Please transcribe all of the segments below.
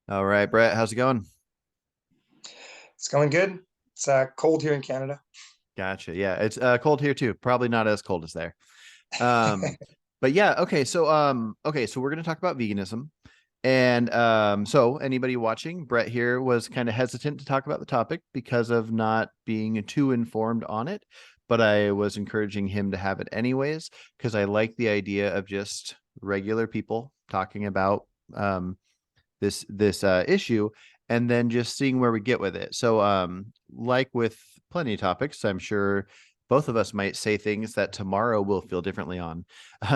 All right, Brett, how's it going? It's going good. It's cold here in Canada. Gotcha. Yeah, it's cold here too. Probably not as cold as there. Um, but yeah, okay, so we're gonna talk about veganism. And so anybody watching, Brett here was kind of hesitant to talk about the topic because of not being too informed on it, but I was encouraging him to have it anyways because I like the idea of just regular people talking about um this issue and then just seeing where we get with it. So like with plenty of topics, I'm sure both of us might say things that tomorrow we'll feel differently on.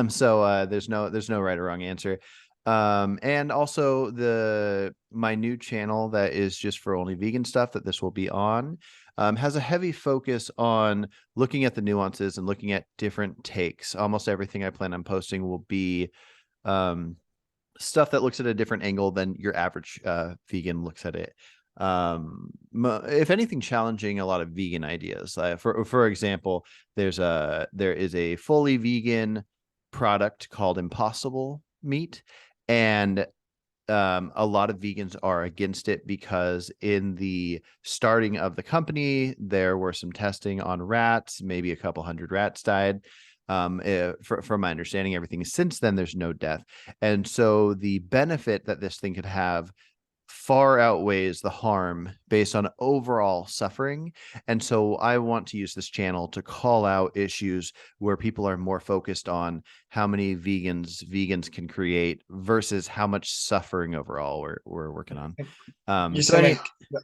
So there's no right or wrong answer. And also the my new channel that is just for only vegan stuff that this will be on has a heavy focus on looking at the nuances and looking at different takes. Almost everything I plan on posting will be um stuff that looks at a different angle than your average vegan looks at it. If anything, challenging a lot of vegan ideas. For example, there is a fully vegan product called Impossible Meat, and a lot of vegans are against it because in the starting of the company, there were some testing on rats, maybe a couple hundred rats died. From my understanding, everything since then, there's no death. And so the benefit that this thing could have far outweighs the harm based on overall suffering. And so I want to use this channel to call out issues where people are more focused on how many vegans can create versus how much suffering overall we're working on. You're So saying any like,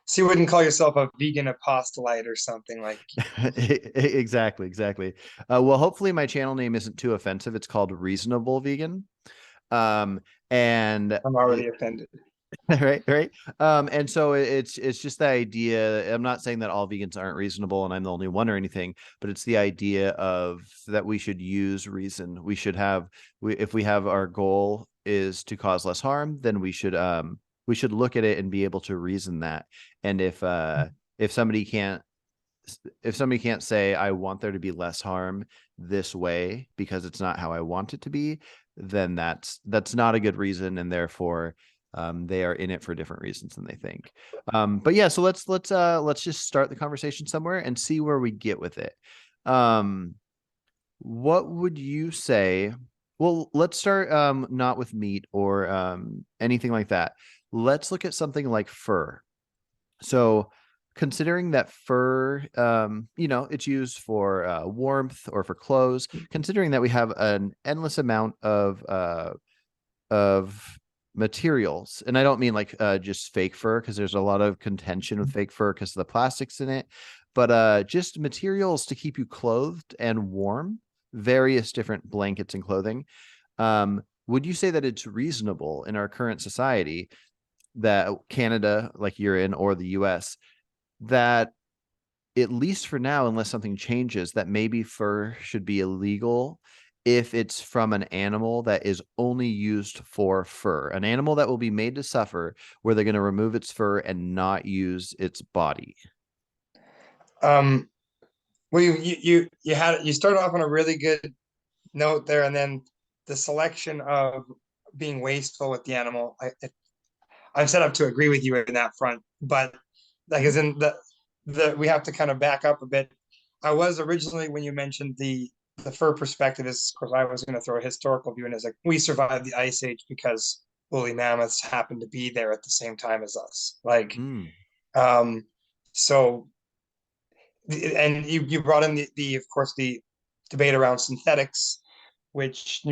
so you wouldn't call yourself a vegan apostolate or something like. exactly. Well, hopefully my channel name isn't too offensive. It's called Reasonable Vegan. Um, and I'm already offended. right. And so it's just the idea. I'm not saying that all vegans aren't reasonable and I'm the only one or anything, but it's the idea of that we should use reason. If we have our goal is to cause less harm, then we should look at it and be able to reason that. And if somebody can't if somebody can't say I want there to be less harm this way because it's not how I want it to be, then that's not a good reason, and therefore they are in it for different reasons than they think. But yeah, so let's just start the conversation somewhere and see where we get with it. Um, what would you say? Well, let's start not with meat or anything like that. Let's look at something like fur. So, considering that fur, it's used for warmth or for clothes, considering that we have an endless amount of materials, and I don't mean like just fake fur because there's a lot of contention with fake fur because of the plastics in it, but just materials to keep you clothed and warm, various different blankets and clothing. Would you say that it's reasonable in our current society that Canada, like you're in, or the US, that at least for now, unless something changes, that maybe fur should be illegal if it's from an animal that is only used for fur, an animal that will be made to suffer, where they're going to remove its fur and not use its body. Um, well, you started off on a really good note there, and then the selection of being wasteful with the animal. I'm set up to agree with you in that front, but like Mhm. as in the we have to kind of back up a bit. I was originally when you mentioned the fur perspective is, of course, I was going to throw a historical view in as like we survived the ice age because woolly mammoths happened to be there at the same time as us. Like, Mm. um, so and you brought in the of course the debate around synthetics, which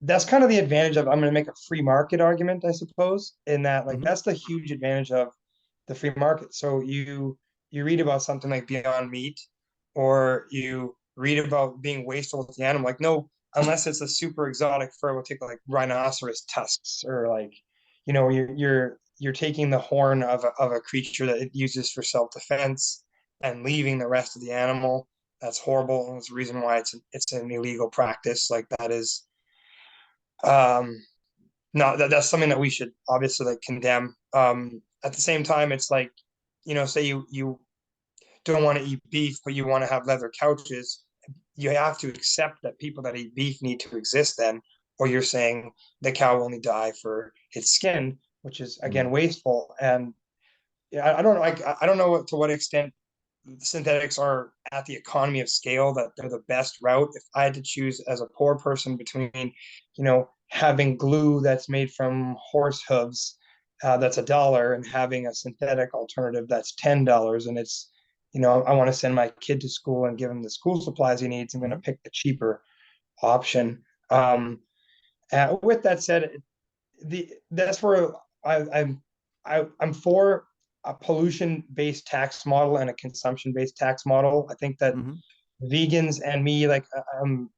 that's kind of the advantage of I'm going to make a free market argument, I suppose, in that like Mhm. that's the huge advantage of the free market. So you read about something like Beyond Meat, or you read about being wasteful with the animal. Like no, unless it's a super exotic fur, we'll take like rhinoceros tusks, or like you're taking the horn of a creature that it uses for self defense and leaving the rest of the animal. That's horrible. And it's the reason why it's an illegal practice. Like that is um no, that's something that we should obviously like condemn. At the same time, it's like, say you don't want to eat beef, but you want to have leather couches. You have to accept that people that eat beef need to exist then, or you're saying the cow will only die for its skin, which is again Mm. wasteful. And yeah, I don't know. I don't know to what extent synthetics are at the economy of scale that they're the best route. If I had to choose as a poor person between, having glue that's made from horse hooves, that's $1, and having a synthetic alternative that's $10, and it's, I want to send my kid to school and give him the school supplies he needs, I'm going to Mhm. pick the cheaper option. With that said, that's where I'm for a pollution-based tax model and a consumption-based tax model. I think that Mhm. vegans and me, like I'm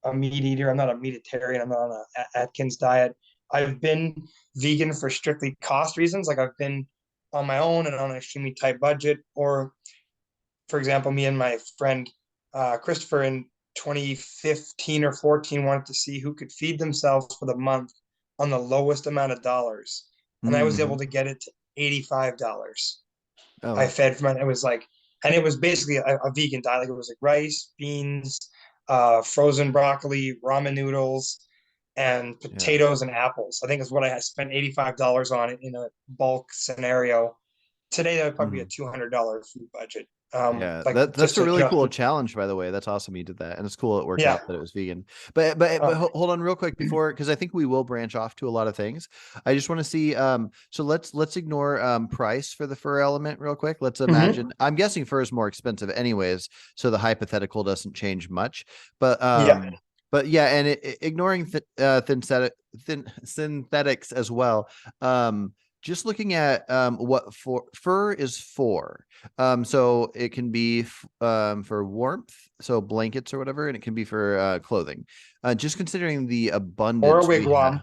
a meat eater. I'm not a meatitarian. I'm not on a Atkins diet. I've been vegan for strictly cost reasons. Like I've been on my own and on an extremely tight budget. Or, for example, me and my friend Christopher in 2015 or 14 wanted to see who could feed themselves for the month on the lowest amount of dollars, and I was able Mhm. to get it to $85. Oh I wow. fed from it. It was like, and it was basically a vegan diet. Like it was like rice, beans, frozen broccoli, ramen noodles, and Yeah. potatoes and apples. I think is what I had spent $85 on it in a bulk scenario. Today that would probably be a Mhm. $200 food budget. Yeah, Like that's just a to really adjust cool it. challenge, by the way. That's awesome you did that, and it's cool it worked Yeah. out that it was vegan. But Um, hold on real quick before, because I think we will branch off to a lot of things. I just want to see. So let's ignore price for the fur element real quick. Let's mhm. imagine. I'm guessing fur is more expensive, anyways, so the hypothetical doesn't change much. But Yeah. um, but yeah, and ignoring synthetics as well. Just looking at what fur is for. So it can be for warmth, so blankets or whatever, and it can be for clothing. Just considering the Or a abundance we have, wigwam.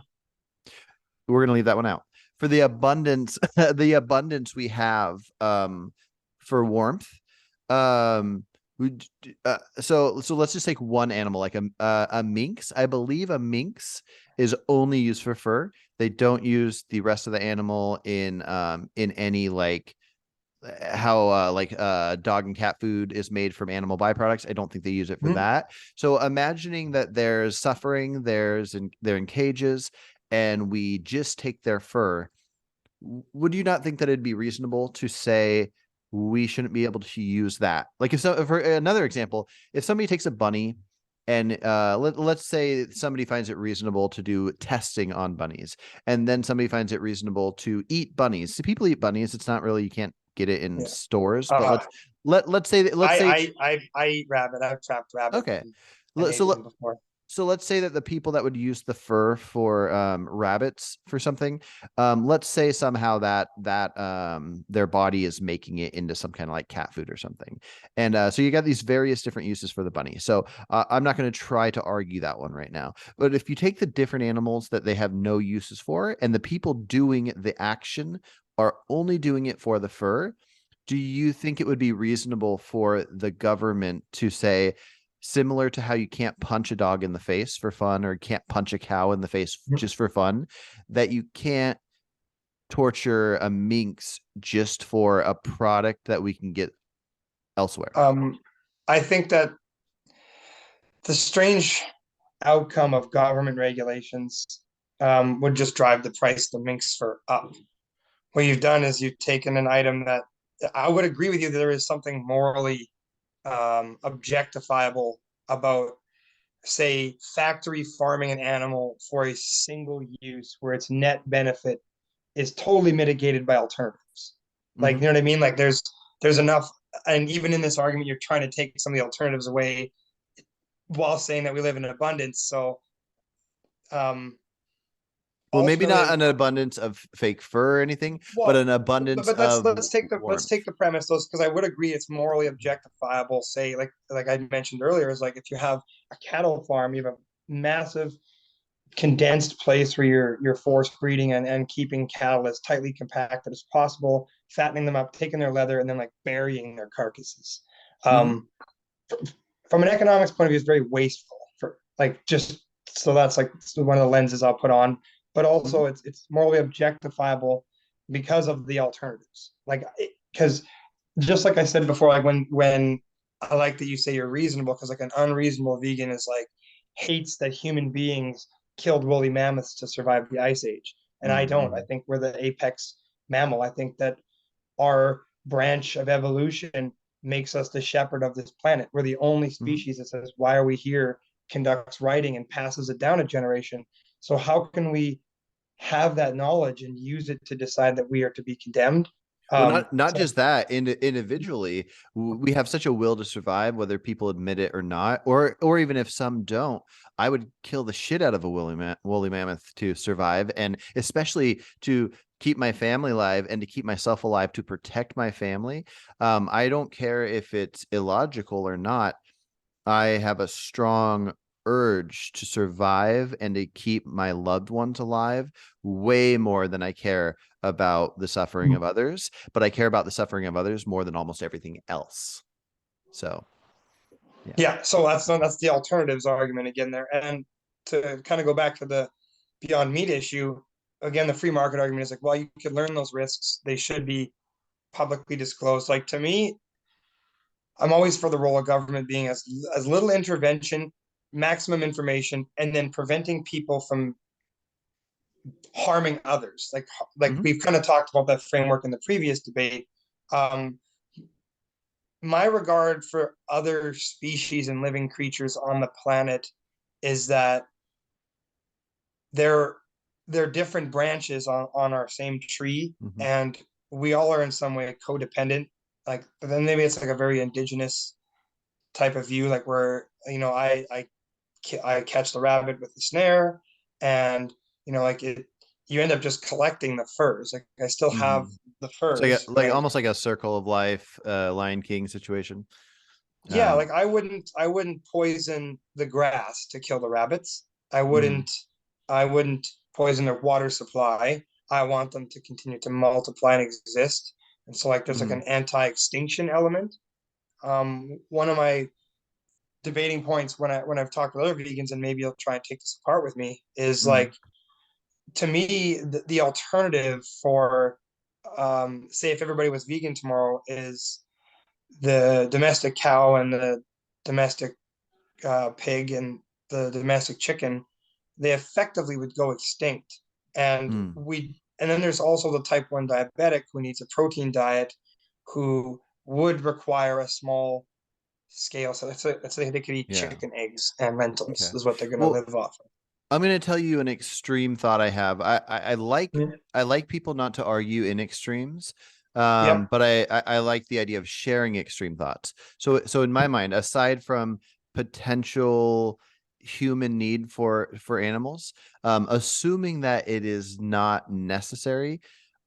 we're gonna leave that one out. For the abundance, the abundance we have for warmth, um, so let's just take one animal, like a minx. I believe a minx is only used for fur. They don't use the rest of the animal in any like how dog and cat food is made from animal byproducts. I don't think they use it for Mhm. that. So imagining that there's suffering, they're in cages, and we just take their fur. Would you not think that it'd be reasonable to say we shouldn't be able to use that? Like if so, for another example, if somebody takes a bunny and let's say somebody finds it reasonable to do testing on bunnies, and then somebody finds it reasonable to eat bunnies. So people eat bunnies. It's not really, you can't get it in Yeah. stores, but Uh, let's say I eat rabbit. I've trapped rabbit okay. and ate So them before. so let's say that the people that would use the fur for rabbits for something, let's say somehow that their body is making it into some kind of like cat food or something, and so you got these various different uses for the bunny. So I'm not going to try to argue that one right now, but if you take the different animals that they have no uses for, and the people doing the action are only doing it for the fur, do you think it would be reasonable for the government to say, similar to how you can't punch a dog in the face for fun or can't punch a cow in the face just for fun, that you can't torture a minx just for a product that we can get elsewhere? I think that the strange outcome of government regulations would just drive the price of the minks for up. What you've done is you've taken an item that I would agree with you that there is something morally objectifiable about, say, factory farming an animal for a single use where its net benefit is totally mitigated by alternatives. Like, you Mm-hmm. know what I mean? Like there's enough, and even in this argument, you're trying to take some of the alternatives away while saying that we live in abundance. So um Well, maybe not ultimately, an abundance of fake fur or anything, but well, an abundance but of let's warmth. take the premise those, because I would agree it's morally objectifiable. Say, like I mentioned earlier, is like if you have a cattle farm, you have a massive condensed place where you're forced breeding and keeping cattle as tightly compacted as possible, fattening them up, taking their leather, and then like burying their carcasses. Mm-hmm. Um, from an economics point of view, it's very wasteful for like just so that's like one of the lenses I'll put on. But Mm-hmm. also it's morally objectifiable because of the alternatives. Like because just like I said before, like when I like that you say you're reasonable, because like an unreasonable vegan is like hates that human beings killed woolly mammoths to survive the ice age. And I don't. I Mm-hmm. think we're the apex mammal. I think that our branch of evolution makes us the shepherd of this planet. We're the only Mm-hmm. species that says, why are we here? Conducts writing and passes it down a generation. So how can we have that knowledge and use it to decide that we are to be condemned? Well, not So just that. Individually, we have such a will to survive, whether people admit it or not, or even if some don't. I would kill the shit out of a woolly mammoth to survive, and especially to keep my family alive and to keep myself alive to protect my family. I don't care if it's illogical or not. I have a strong urge to survive and to keep my loved ones alive way more than I care about the suffering of others, but I care about the suffering of others more than almost everything else. So, yeah. yeah, so that's the alternatives argument again there. And to kind of go back to the Beyond Meat issue, again, the free market argument is like, well, you could learn those risks. They should be publicly disclosed. Like to me, I'm always for the role of government being as little intervention, maximum information, and then preventing people from harming others. Like Mhm. we've kind of talked about that framework in the previous debate. Um, my regard for other species and living creatures on the planet is that they're they're different branches on our same tree, Mhm. and we all are in some way codependent. Like, but then maybe it's like a very indigenous type of view, like where I catch the rabbit with the snare, and like you end up just collecting the furs. Like I still have Mhm. the So yeah, furs, but like almost like a circle of life, Lion King situation. yeah, Um, like I wouldn't poison the grass to kill the rabbits. I mhm. wouldn't I wouldn't poison their water supply. I want them to continue to multiply and exist. And so like there's like Mhm. an anti-extinction element. One of my debating points when I've talked with other vegans, and maybe you'll try and take this apart with me, is Mhm. like, to me the alternative for say if everybody was vegan tomorrow is the domestic cow and the domestic pig and the domestic chicken. They effectively would go extinct. Mhm. And then there's also the type 1 diabetic who needs a protein diet, who would require a small scale. So let's say they could eat Yeah. chicken, eggs, and lentils Okay. is what they're going to Well, live off I'm going to tell you an extreme thought I have. of. I like people not to argue in extremes, Yep. but I like the idea of sharing extreme thoughts. So in my mind, aside from potential human need for animals, assuming that it is not necessary,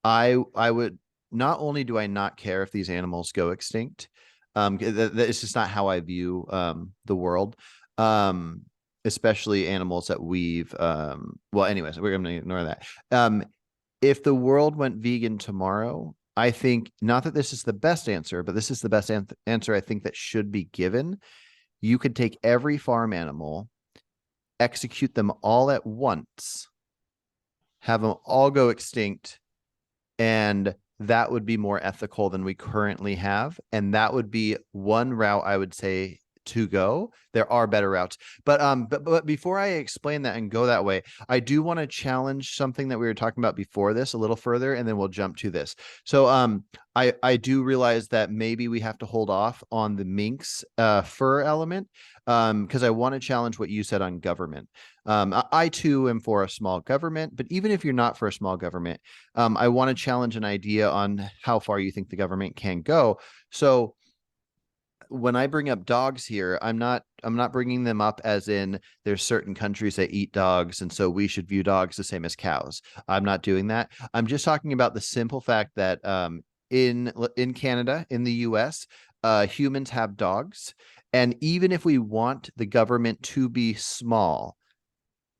I would not only do I not care if these animals go extinct, that it's just not how I view the world. Um, Especially animals that we've well anyways we're going to ignore that. If the world went vegan tomorrow, I think not that this is the best answer, but this is the best answer I think that should be given. You could take every farm animal, execute them all at once, have them all go extinct, and that would be more ethical than we currently have, and that would be one route I would say to go. There are better routes, but before I explain that and go that way, I do want to challenge something that we were talking about before this a little further, and then we'll jump to this. So I do realize that maybe we have to hold off on the minks fur element, because I want to challenge what you said on government. I too am for a small government, but even if you're not for a small government, I want to challenge an idea on how far you think the government can go. So when I bring up dogs here, I'm not bringing them up as in there's certain countries that eat dogs, and so we should view dogs the same as cows. I'm not doing that. I'm just talking about the simple fact that in Canada, in the US, humans have dogs, and even if we want the government to be small,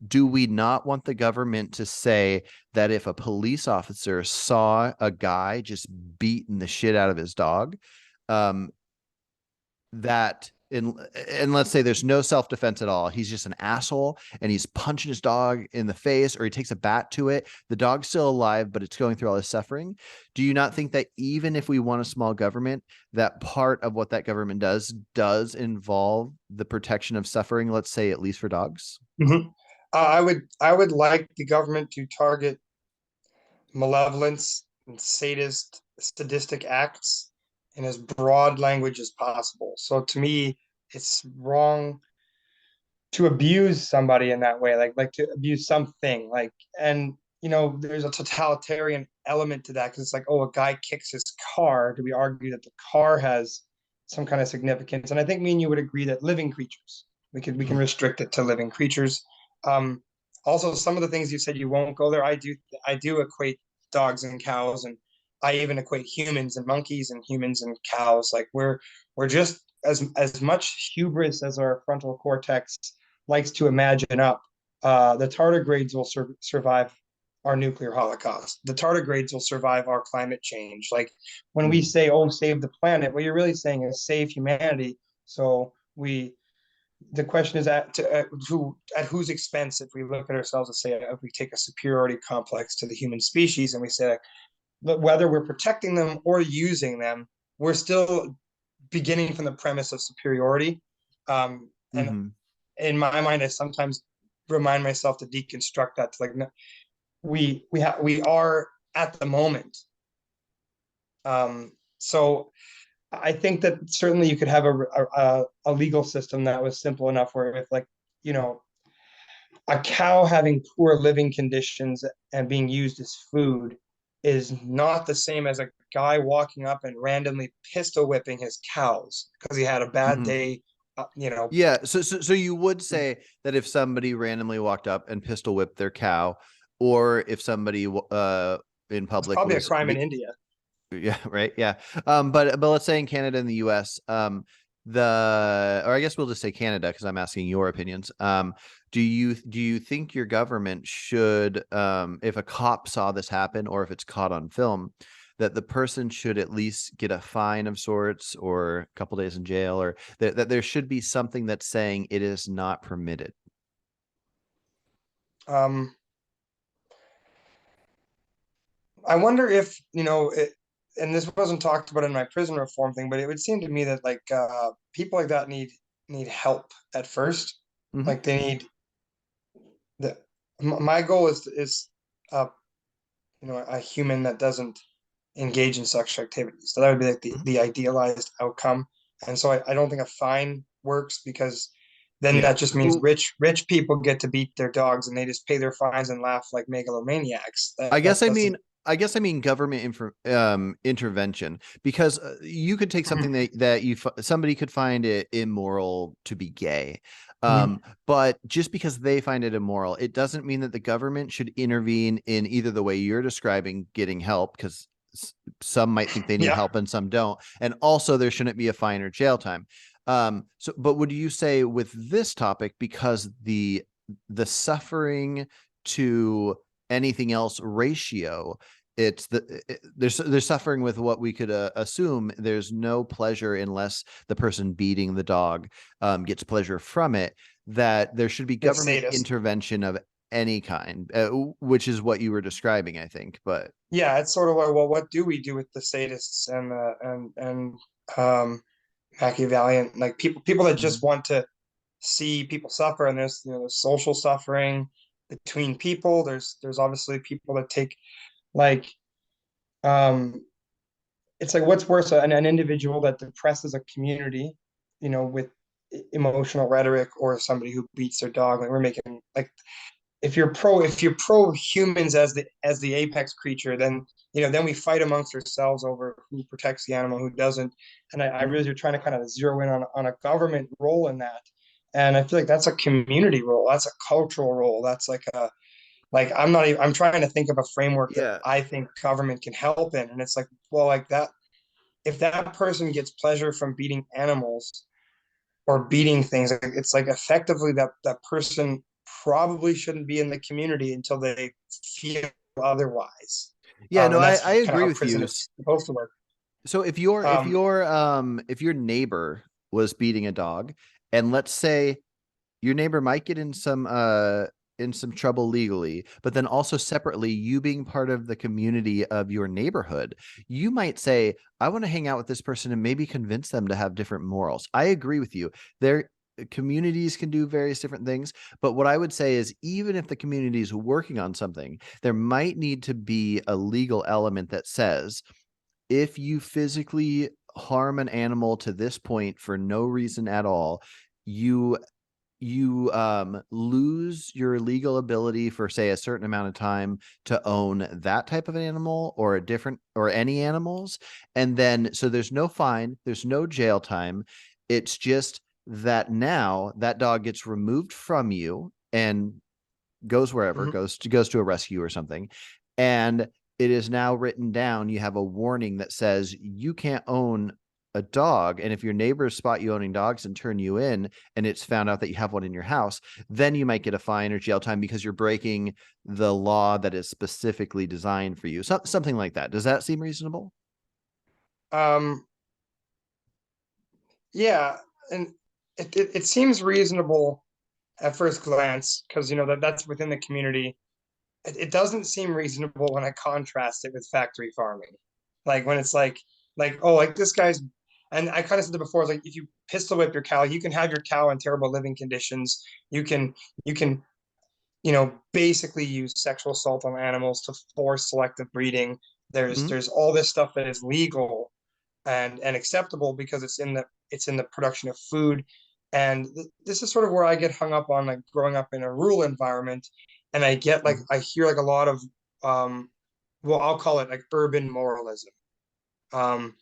do we not want the government to say that if a police officer saw a guy just beating the shit out of his dog, um, that and let's say there's no self-defense at all, he's just an asshole and he's punching his dog in the face, or he takes a bat to it, the dog's still alive but it's going through all this suffering. Do you not think that even if we want a small government, that part of what that government does involve the protection of suffering, let's say at least for dogs? Mhm. I would like the government to target malevolence and sadistic acts in as broad language as possible. So to me, it's wrong to abuse somebody in that way, like to abuse something, like, and there's a totalitarian element to that because it's like, oh, a guy kicks his car. Do we argue that the car has some kind of significance? And I think me and you would agree that living creatures, we can restrict it to living creatures. Um, Also, some of the things you said you won't go there. I do equate dogs and cows, and I even equate humans and monkeys and humans and cows. Like we're just as much hubris as our frontal cortex likes to imagine up. The tardigrades will survive our nuclear holocaust. The tardigrades will survive our climate change. Like when we say, "Oh, save the planet," what you're really saying is save humanity. So the question is at whose expense? If we look at ourselves and say, if we take a superiority complex to the human species and we say, whether we're protecting them or using them, we're still beginning from the premise of superiority. And Mm-hmm. in my mind, I sometimes remind myself to deconstruct that. To like, no, we are at the moment. So I think that certainly you could have a legal system that was simple enough where if, like, you know a cow having poor living conditions and being used as food is not the same as a guy walking up and randomly pistol whipping his cows because he had a bad Mm-hmm. day. Yeah. So you would say that if somebody randomly walked up and pistol whipped their cow, or if somebody in It's public probably a was crime in India. yeah, right. Yeah. But let's say in Canada and the US, or I guess we'll just say Canada because I'm asking your opinions. Do you think your government should, if a cop saw this happen or if it's caught on film, that the person should at least get a fine of sorts or a couple days in jail, or that there should be something that's saying it is not permitted? Um, I wonder if, and this wasn't talked about in my prison reform thing, but it would seem to me that, like, people like that need help at first. Hmm. Like they need the my goal is uh a human that doesn't engage in sexual activities. So that would be like the idealized outcome. And so I don't think a fine works because then Yeah. that just means rich people get to beat their dogs and they just pay their fines and laugh like megalomaniacs. I guess That I doesn't. mean government intervention, because you could take something that somebody could find it immoral to be gay. Mhm. But just because they find it immoral, it doesn't mean that the government should intervene in either the way you're describing getting help, because some might think they need Yeah. help and some don't. And also there shouldn't be a fine or jail time. But would you say with this topic, because the suffering to anything else ratio, they're suffering with what we could assume there's no pleasure unless the person beating the dog gets pleasure from it, that there should be They're government sadists. intervention of any kind, which is what you were describing, I think. But Yeah, it's sort of like, well, what do we do with the sadists and Machiavellian, like people that just want to see people suffer, and there's social suffering between people. There's obviously people that take, like, um it's like, what's worse, an individual that depresses a community, with emotional rhetoric, or somebody who beats their dog. Like, we're making, like, if you're pro humans as the apex creature, then we fight amongst ourselves over who protects the animal, who doesn't. And I Mhm. really are trying to kind of zero in on a government role in that. And I feel like that's a community role. That's a cultural role. That's like I'm not even, I'm trying to think of a framework that Yeah. I think government can help in. And it's like, well, like that, if that person gets pleasure from beating animals or beating things, it's like effectively that person probably shouldn't be in the community until they feel otherwise. Yeah, no, And that's I kind of agree how with prison you. is supposed to work. So Um, if your neighbor was beating a dog, and let's say your neighbor might get in some trouble legally, but then also separately, you being part of the community of your neighborhood, you might say, I want to hang out with this person and maybe convince them to have different morals. I agree with you. There communities can do various different things. But what I would say is, even if the community is working on something, there might need to be a legal element that says, if you physically harm an animal to this point for no reason at all, you lose your legal ability for, say, a certain amount of time to own that type of an animal or a different or any animals. And then so there's no fine, there's no jail time. It's just that now that dog gets removed from you and goes wherever, Mhm. goes to a rescue or something. And it is now written down. You have a warning that says you can't own a dog. And if your neighbors spot you owning dogs and turn you in, and it's found out that you have one in your house, then you might get a fine or jail time because you're breaking the law that is specifically designed for you. Something like that. Does that seem reasonable? Um, yeah, and it seems reasonable at first glance because you know that's within the community. It doesn't seem reasonable when I contrast it with factory farming. Like when it's like oh like this guy's and I kind of said it before, it's like if you pistol whip your cow, you can have your cow in terrible living conditions. You can you know basically use sexual assault on animals to force selective breeding. Mhm. There's all this stuff that is legal and acceptable because it's in the production of food. And this is sort of where I get hung up on, like growing up in a rural environment, and I get like I hear like a lot of um, well, I'll call it like urban moralism. Um,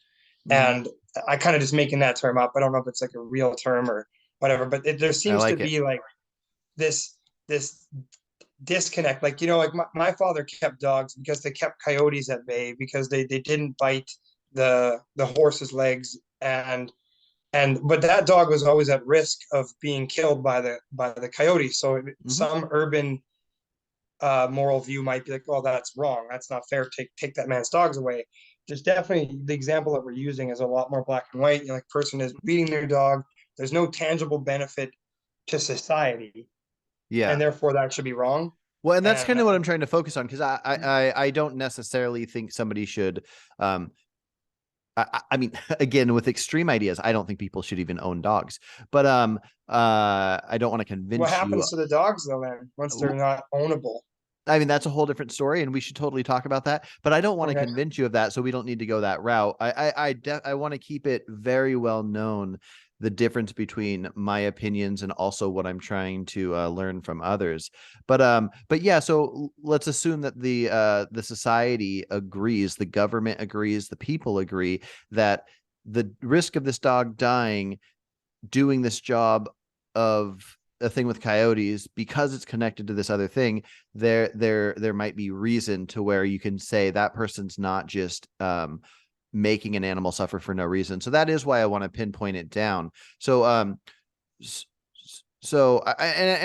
Mhm. and I kind of just making that term up. I don't know if it's like a real term or whatever, but there I seems to like it. be like this disconnect. Like, you know, like my father kept dogs because they kept coyotes at bay because they didn't bite the horse's legs and but that dog was always at risk of being killed by the coyote. So Mhm. some urban moral view might be like, oh, that's wrong. That's not fair. Take that man's dogs away. There's definitely the example that we're using is a lot more black and white. You know, like person is beating their dog. There's no tangible benefit to society, and Yeah. therefore that should be wrong. Well, and that's And kind of what I'm trying to focus on, because I don't necessarily think somebody should um I mean, again, with extreme ideas, I don't think people should even own dogs. But I don't want to what convince you. happens to the dogs though then once they're not ownable? I mean, that's a whole different story, and we should totally talk about that. But I don't want to Okay. convince you of that, so we don't need to go that route. I want to keep it very well known the difference between my opinions and also what I'm trying to learn from others. But yeah. So let's assume that the society agrees, the government agrees, the people agree that the risk of this dog dying doing this job of a thing with coyotes, because it's connected to this other thing, there might be reason to where you can say that person's not just making an animal suffer for no reason. So that is why I want to pinpoint it down. So and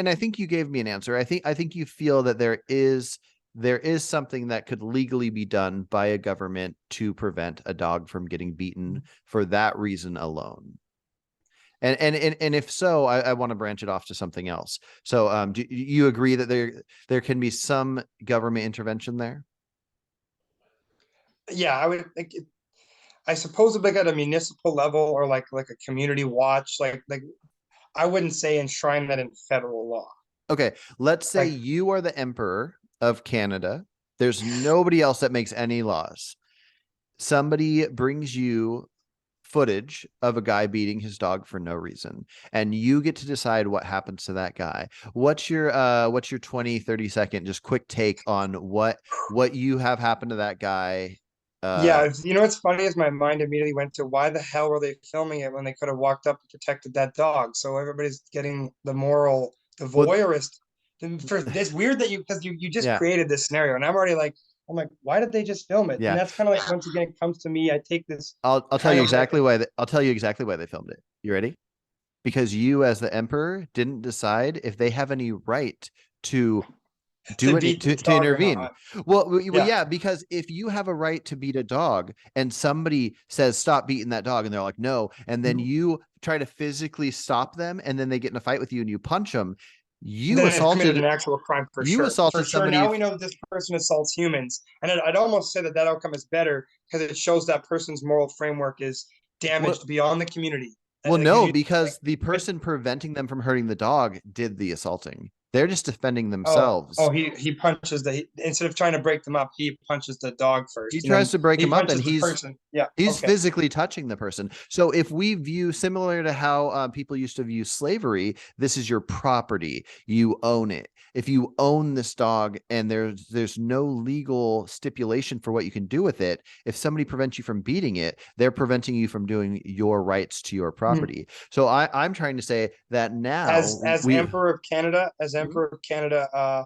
I think you gave me an answer. I think you feel that there is something that could legally be done by a government to prevent a dog from getting beaten for that reason alone. And if so, I want to branch it off to something else. So, do you agree that there can be some government intervention there? Yeah, I would like I suppose if like at a municipal level or like a community watch, like I wouldn't say enshrine that in federal law. Okay, let's say Like you are the emperor of Canada. There's nobody else that makes any laws. Somebody brings you footage of a guy beating his dog for no reason, and you get to decide what happens to that guy. What's your 20-30 second just quick take on what you have happened to that guy? yeah, you know what's funny is my mind immediately went to why the hell were they filming it when they could have walked up and protected that dog? So everybody's getting the What voyeurist. And for it's weird that because you just Yeah, created this scenario, and I'm like, why did they just film it? And yeah. that's kind of like once again it comes to me. I take this I'll tell kind you of like exactly why I'll tell you exactly why they filmed it. You ready? Because you, as the emperor, didn't decide if they have any right to to do any beat this to dog or intervene. not. Well, Yeah. yeah, because if you have a right to beat a dog and somebody says stop beating that dog and they're like no, and then you try to physically stop them and then they get in a fight with you and you punch them, you Then they've committed assaulted an actual crime for you sure. For assaulted sure. somebody. Now we know that this person assaults humans. And I'd almost say that that outcome is better because it shows that person's moral framework is What damaged beyond the community. Well, Because no, you like, because the person preventing them from hurting the dog did the assaulting. They're just defending oh, themselves. he punches instead of trying to break them up, he punches the dog He first, and tries then to break he him up, and punches the person. Yeah, he's okay. physically touching the person. So if we view, similar to how people used to view slavery, this is your property, you own it. If you own this dog and there's no legal stipulation for what you can do with it, if somebody prevents you from beating it, they're preventing you from doing your rights to your Mm. property. So I'm trying to say that now As we. Emperor of Canada, Mhm.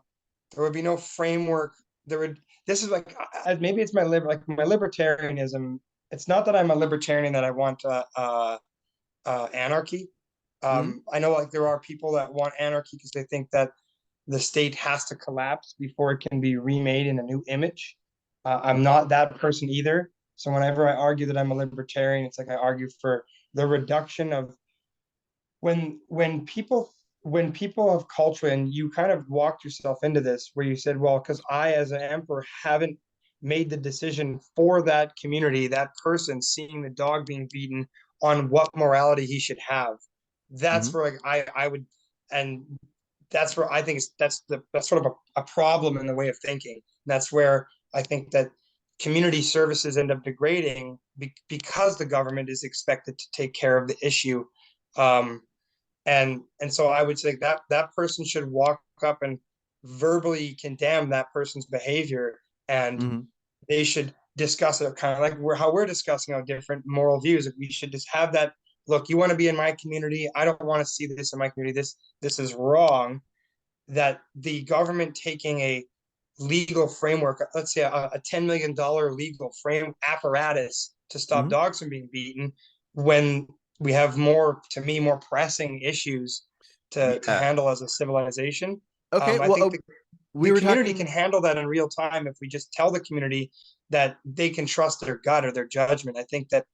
there would be no framework. There would This is like maybe it's my libertarianism. It's not that I'm a libertarian that I want anarchy. Mhm. I know like there are people that want anarchy because they think that the state has to collapse before it can be remade in a new image. I'm not that person either. So whenever I argue that I'm a libertarian, it's like I argue for the reduction of when people have culture, and you kind of walked yourself into this where you said, well, because I as an emperor haven't made the decision for that community, that person seeing the dog being beaten, on what morality he should have. That's Mhm. where like I would, and that's where I think that's sort of a problem in the way of thinking. That's where I think that community services end up degrading because the government is expected to take care of the issue. Um, and so I would say that that person should walk up and verbally condemn that person's behavior, and Mhm. they should discuss it, kind of like how we're discussing our different moral views. We should just have that. Look, you want to be in my community. I don't want to see this in my community. This is wrong. That the government taking a legal framework, let's say a $10 million legal frame apparatus to stop Mhm. dogs from being beaten, when we have more, to me, more pressing issues to Yeah. handle as a civilization. Okay. I Well, think we the were community can talking. handle that in real time if we just tell the community that they can trust their gut or their judgment. I think that,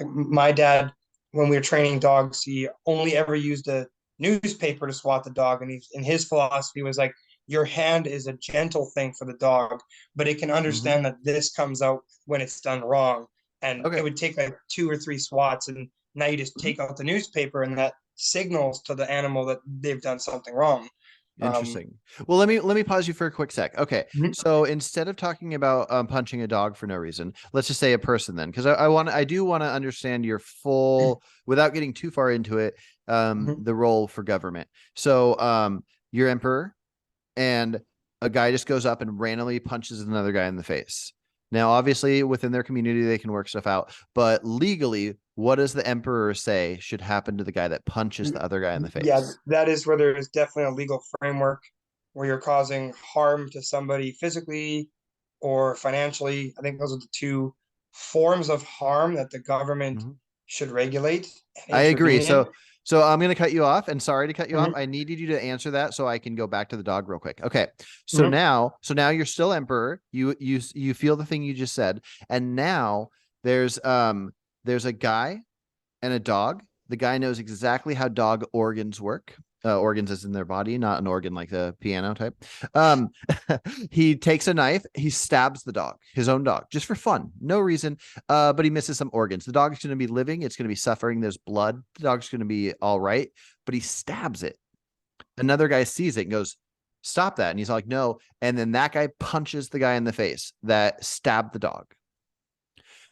like my dad, when we were training dogs, he only ever used a newspaper to swat the dog, and his philosophy was like, your hand is a gentle thing for the dog, but it can Mhm. understand that this comes out when it's done wrong. And it Okay. would take like 2 or 3 swats, and now you just Mhm. take out the newspaper, and that signals to the animal that they've done something wrong. Um, Interesting. Well, let me pause you for a quick sec. Okay, mhm, so instead of talking about punching a dog for no reason, let's just say a person then, because I do want to understand your full, without getting too far into it, mhm. the role for government. So you're emperor, and a guy just goes up and randomly punches another guy in the face. Now, obviously, within their community, they can work stuff out, but legally, what does the emperor say should happen to the guy that punches the other guy in the Yeah, face? that is where there is definitely a legal framework where you're causing harm to somebody physically or financially. I think those are the two forms of harm that the government Mhm. should regulate and I agree. intervene in. So I'm going to cut you off, and sorry to cut you off. Mhm, I needed you to answer that so I can go back to the dog real quick. Okay. mhm. So now you're still emperor. You feel the thing you just said. And now there's a guy and a dog. The guy knows exactly how dog organs work. Organs is in their body, not an organ like the piano type. Um, he takes a knife, he stabs the dog, his own dog, just for fun, no reason. But he misses some organs. The dog's going to be living, it's going to be suffering. There's blood. The dog's going to be all right, but he stabs it. Another guy sees it and goes, "Stop that!" And he's like, "No." And then that guy punches the guy in the face that stabbed the dog.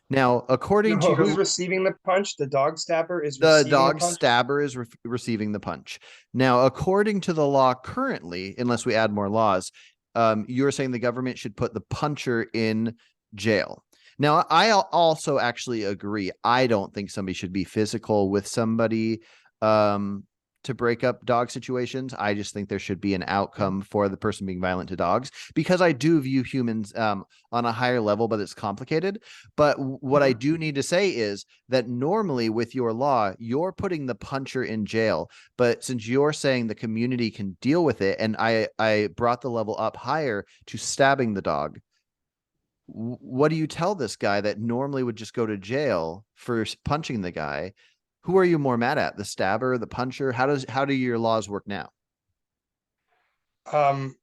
Now, according to Who's your receiving the punch? The dog stabber is the receiving the dog punch. stabber is receiving the punch. Now, according to the law currently, unless we add more laws, you're saying the government should put the puncher in jail. Now, I also actually agree. I don't think somebody should be physical with somebody um, to break up dog situations. I just think there should be an outcome for the person being violent to dogs, because I do view humans on a higher level, but it's complicated. But what I Mhm. do need to say is that normally with your law, you're putting the puncher in jail. But since you're saying the community can deal with it, and I brought the level up higher to stabbing the dog, what do you tell this guy that normally would just go to jail for punching the guy? Who are you more mad at, the stabber, the puncher? How do your laws work now? Um,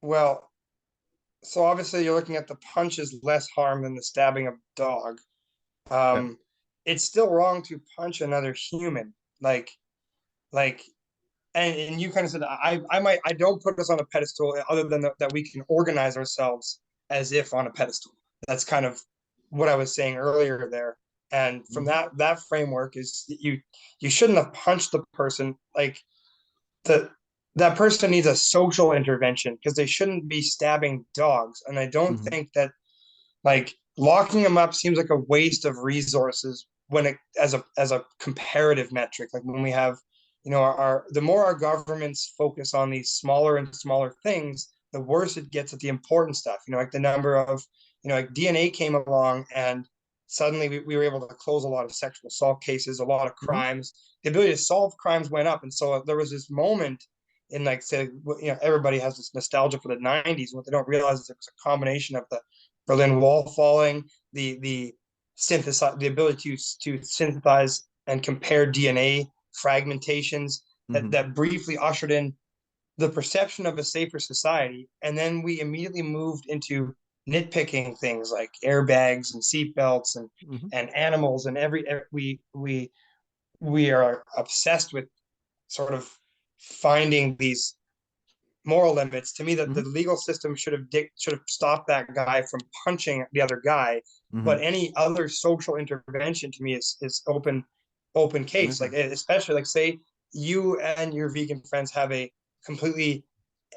well, so obviously you're looking at the punch is less harm than the stabbing of dog. Okay. Um, it's still wrong to punch another human. Like, and you kind of said, I don't put us on a pedestal other than that we can organize ourselves as if on a pedestal. That's kind of what I was saying earlier there. And from Mhm. that framework is you shouldn't have punched the person. Like, the that person needs a social intervention because they shouldn't be stabbing dogs. And I don't Mhm. think that, like, locking them up seems like a waste of resources when it as a comparative metric. Like when we have, our the more our governments focus on these smaller and smaller things, the worse it gets at the important stuff. Like the number of, like DNA came along and suddenly we were able to close a lot of sexual assault cases, a lot of Mhm. crimes. The ability to solve crimes went up, and so there was this moment in, like, say, everybody has this nostalgia for the 90s. What they don't realize is it was a combination of the Berlin Wall falling, the ability to synthesize and compare DNA fragmentations Mhm. that briefly ushered in the perception of a safer society, and then we immediately moved into nitpicking things like airbags and seatbelts Mhm. and animals, and we are obsessed with sort of finding these moral limits. To me, that the Mhm. legal system should have stopped that guy from punching the other guy. But Mhm. any other social intervention to me is open case. Okay. Like, especially, like, say you and your vegan friends have a completely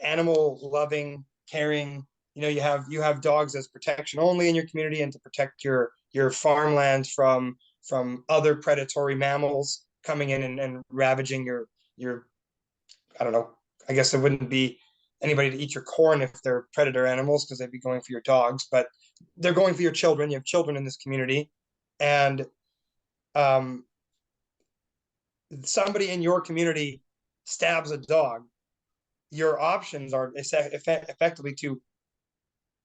animal loving, caring. You have dogs as protection only in your community and to protect your farmland from other predatory mammals coming in and ravaging your I don't know. I guess it wouldn't be anybody to eat your corn if they're predator animals because they'd be going for your dogs, but they're going for your children. You have children in this community, and um, somebody in your community stabs a dog. Your options are effectively to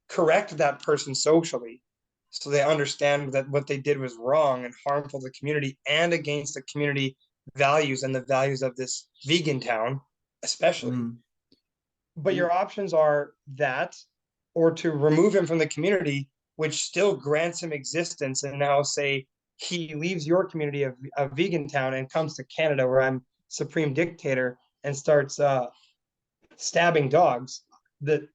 correct that person socially so they understand that what they did was wrong and harmful to the community and against the community values and the values of this vegan town, especially. Mhm. But your options are that, or to remove him from the community, which still grants him existence. And now, say he leaves your community of vegan town and comes to Canada, where I'm supreme dictator, and starts stabbing dogs. The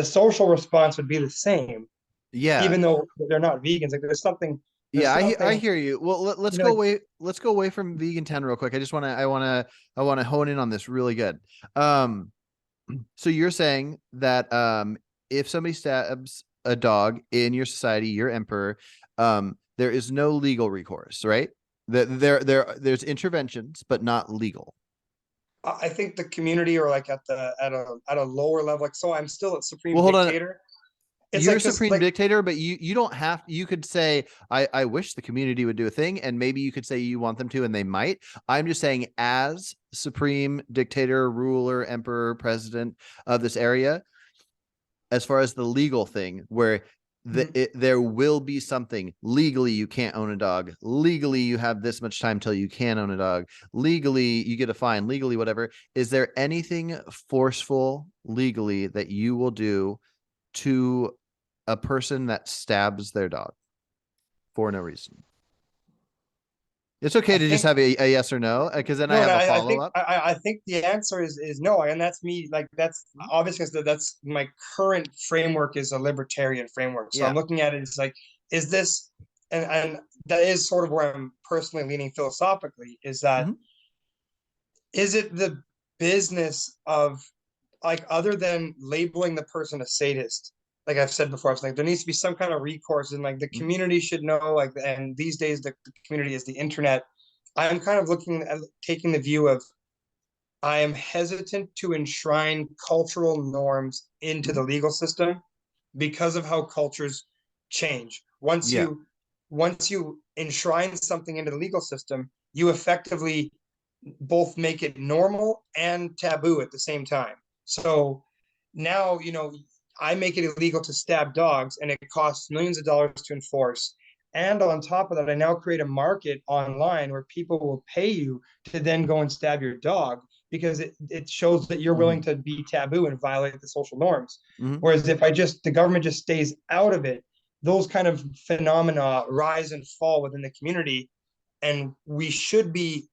social response would be the same, Yeah. even though they're not vegans. Like, there's something. Yeah, There's I something. hear you. Well, let's go Like, away. Let's go away from vegan 10 real quick. I want to hone in on this really good. Um, so you're saying that if somebody stabs a dog in your society, your emperor, there is no legal recourse, right? That there's interventions, but not legal. I think the community, or like at a lower level. Like, so I'm still a supreme Well, hold on. dictator. It's You're like, a because, supreme like, dictator, but you don't have, you could say, I wish the community would do a thing, and maybe you could say you want them to, and they might. I'm just saying, as supreme dictator, ruler, emperor, president of this area, as far as the legal thing, where there will be something legally you can't own a dog, legally you have this much time till you can own a dog, legally you get a fine, legally whatever. Is there anything forceful legally that you will do to a person that stabs their dog for no reason? It's okay I to just think have a yes or no, because then I no, and have a I follow think up. I think the answer is no, and that's me. Like, that's obviously, because that's my current framework is a libertarian framework. So I'm Yeah. looking at it as like, is this, and that is sort of where I'm personally leaning philosophically. Is that, Mm-hmm. is it the business of, like, other than labeling the person a sadist? Like I've said before, I was like, there needs to be some kind of recourse, and like the Mm-hmm. community should know. Like, and these days the community is the internet. I'm kind of looking at taking the view of, I am hesitant to enshrine cultural norms into Mm-hmm. the legal system because of how cultures change. Once Yeah. you once you enshrine something into the legal system, you effectively both make it normal and taboo at the same time. So now, I make it illegal to stab dogs, and it costs millions of dollars to enforce. And on top of that, I now create a market online where people will pay you to then go and stab your dog, because it shows that you're Mm-hmm. willing to be taboo and violate the social norms. Mm-hmm. Whereas if the government just stays out of it, those kind of phenomena rise and fall within the community. and we should be,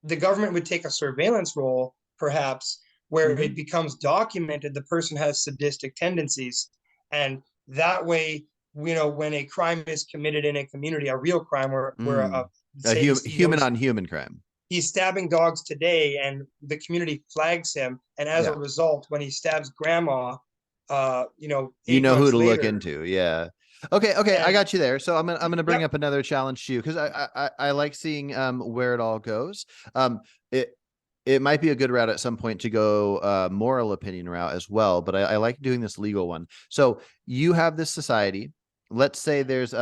the government would take a surveillance role, perhaps, where Mhm. it becomes documented the person has sadistic tendencies. And that way, when a crime is committed in a community, a real crime where Mm. A say, human on human crime. he's stabbing dogs today and the community flags him. And as a Yeah. result, when he stabs grandma, You eight know who months to look later, into. Yeah. Okay, I and got you there. So I'm gonna bring yep, up another challenge to you because I like seeing where it all goes. It it might be a good route at some point to go moral opinion route as well, but I like doing this legal one. So you have this society. Let's say there's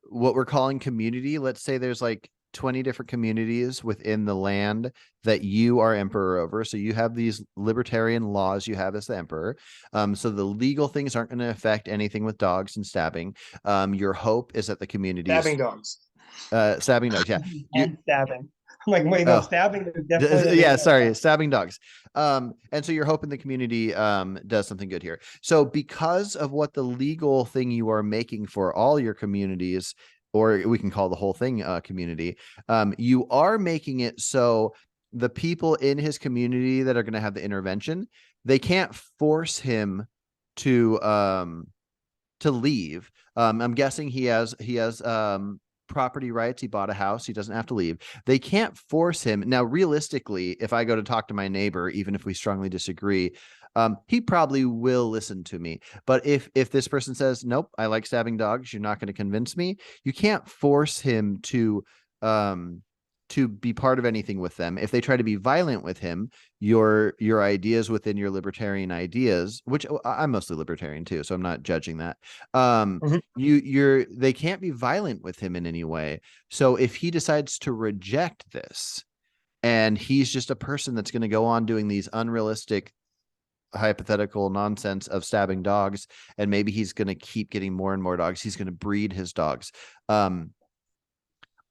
what we're calling community. Let's say there's like 20 different communities within the land that you are emperor over. So you have these libertarian laws you have as the emperor. So the legal things aren't going to affect anything with dogs and stabbing. Your hope is that the communities stabbing dogs stabbing dogs. Yeah. You and stabbing. I'm like, wait, no, oh stabbing is definitely a yeah, different. sorry, stabbing dogs. And so you're hoping the community does something good here. So because of what the legal thing you are making for all your communities, or we can call the whole thing community, you are making it so the people in his community that are going to have the intervention, they can't force him to leave. I'm guessing he has property rights. He bought a house. He doesn't have to leave. They can't force him. Now, realistically, if I go to talk to my neighbor, even if we strongly disagree, he probably will listen to me. But if this person says, nope, I like stabbing dogs, you're not going to convince me, you can't force him um to be part of anything with them. If they try to be violent with him, your ideas within your libertarian ideas, which I'm mostly libertarian too, so I'm not judging that. Mhm. They can't be violent with him in any way. So if he decides to reject this and he's just a person that's going to go on doing these unrealistic hypothetical nonsense of stabbing dogs, and maybe he's going to keep getting more and more dogs, he's going to breed his dogs.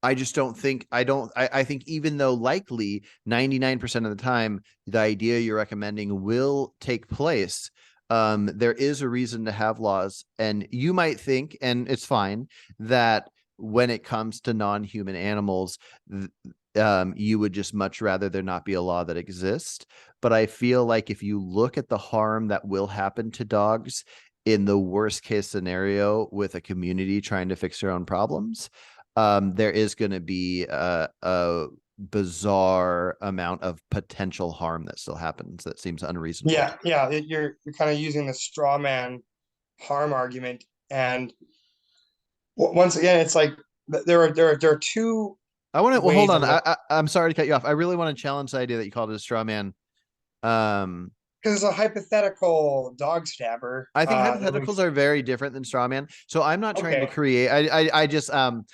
I just don't think I think even though likely 99% of the time the idea you're recommending will take place, there is a reason to have laws. And you might think, and it's fine, that when it comes to non-human animals, you would just much rather there not be a law that exists. But I feel like if you look at the harm that will happen to dogs in the worst case scenario with a community trying to fix their own problems, there is going to be a bizarre amount of potential harm that still happens that seems unreasonable. Yeah, you're kind of using the straw man harm argument, and once again, it's like there are two I want to, well, hold ways of on. looking, I'm sorry to cut you off. I really want to challenge the idea that you called it a straw man. Um, because it's a hypothetical dog stabber. I think That hypotheticals was are very different than straw man. So I'm not trying to okay. create. I just I'm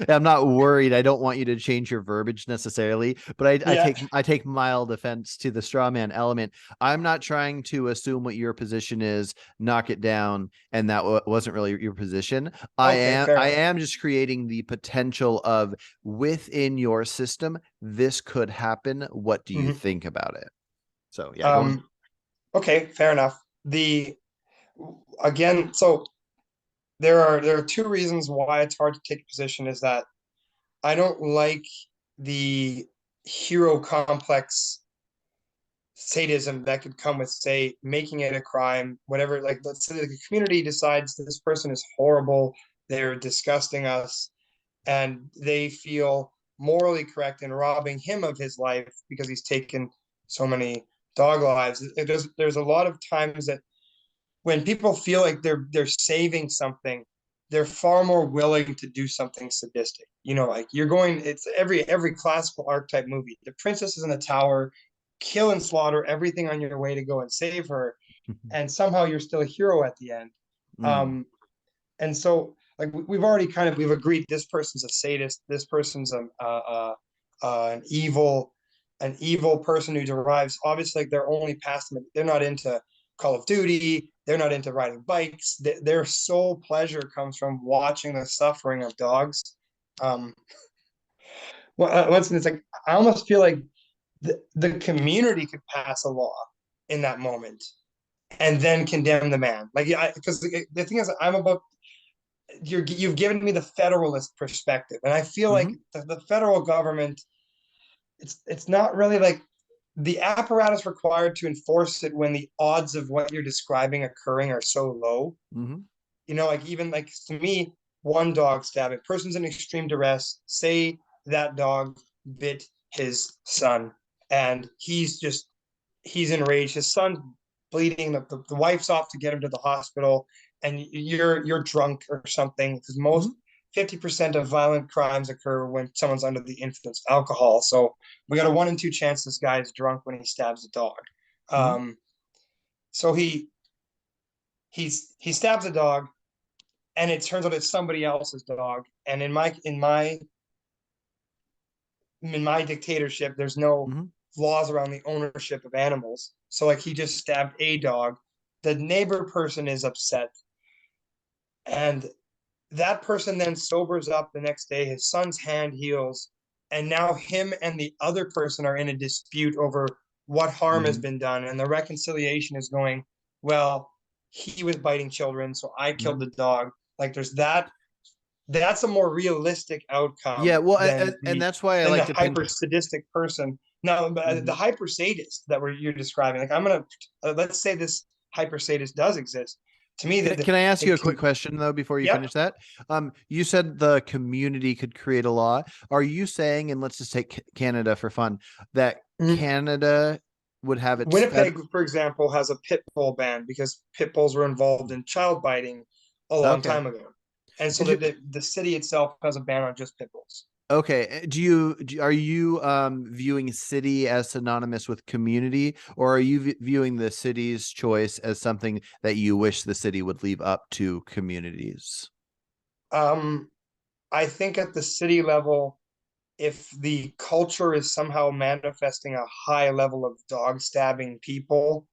not worried. I don't want you to change your verbiage necessarily, but Yeah, I take mild offense to the straw man element. I'm not trying to assume what your position is, knock it down, and that wasn't really your position. okay, fair I enough. am just creating the potential of within your system this could happen. What do you Mhm. think about it? So yeah, go on. Um, okay, fair enough. The Again, so there are two reasons why it's hard to take a position. Is that I don't like the hero complex sadism that could come with, say, making it a crime, whatever. Like, let's say the community decides this person is horrible, they're disgusting us, and they feel morally correct in robbing him of his life because he's taken so many dog lives. There's a lot of times that when people feel like they're saving something, they're far more willing to do something sadistic. Like you're going, it's every classical archetype movie. The princess is in the tower, kill and slaughter everything on your way to go and save her, and somehow you're still a hero at the end. Mm, Um, and so like we've agreed this person's a sadist, this person's an evil person who derives obviously like their only pastime. They're not into Call of Duty, they're not into riding bikes. Their sole pleasure comes from watching the suffering of dogs. um Once it's like I almost feel like the community could pass a law in that moment and then condemn the man, like, yeah, because the thing is, I'm about you've given me the federalist perspective, and I feel like Hmm. the federal government, it's not really like the apparatus required to enforce it when the odds of what you're describing occurring are so low. Hmm. Like even like to me, one dog stabbing, person's in extreme duress, say that dog bit his son, and he's enraged. His son's bleeding. The wife's off to get him to the hospital, and you're drunk or something. Because most Hmm. 50% of violent crimes occur when someone's under the influence of alcohol. So we got a 1 in 2 chance this guy is drunk when he stabs a dog. Hmm. Um, so he stabs a dog, and it turns out it's somebody else's dog. And in my dictatorship, there's no Hmm. laws around the ownership of animals. So like he just stabbed a dog. The neighbor person is upset. And that person then sobers up the next day. His son's hand heals. And now him and the other person are in a dispute over what harm has Hmm. been done. And the reconciliation is going, well, he was biting children, so I killed Hmm. the dog. Like there's that. That's a more realistic Yeah, outcome well, than and the that's why I than the like to pinch. hyper sadistic person. Now, the Mhm. hyper sadist that you're describing, like I'm gonna let's say this hyper sadist does exist. To me, that Can I ask the you a quick question though before you yep. finish that? You said the community could create a law. Are you saying, and let's just take Canada for fun, that Mhm. Canada would have its fed? Winnipeg, for example, has a pit bull ban because pit bulls were involved in child biting a long Okay. time ago, and so And do, the city itself has a ban on just pit bulls. okay. Are you viewing city as synonymous with community, or are you viewing the city's choice as something that you wish the city would leave up to communities? Um, I think at the city level, if the culture is somehow manifesting a high level of dog stabbing people,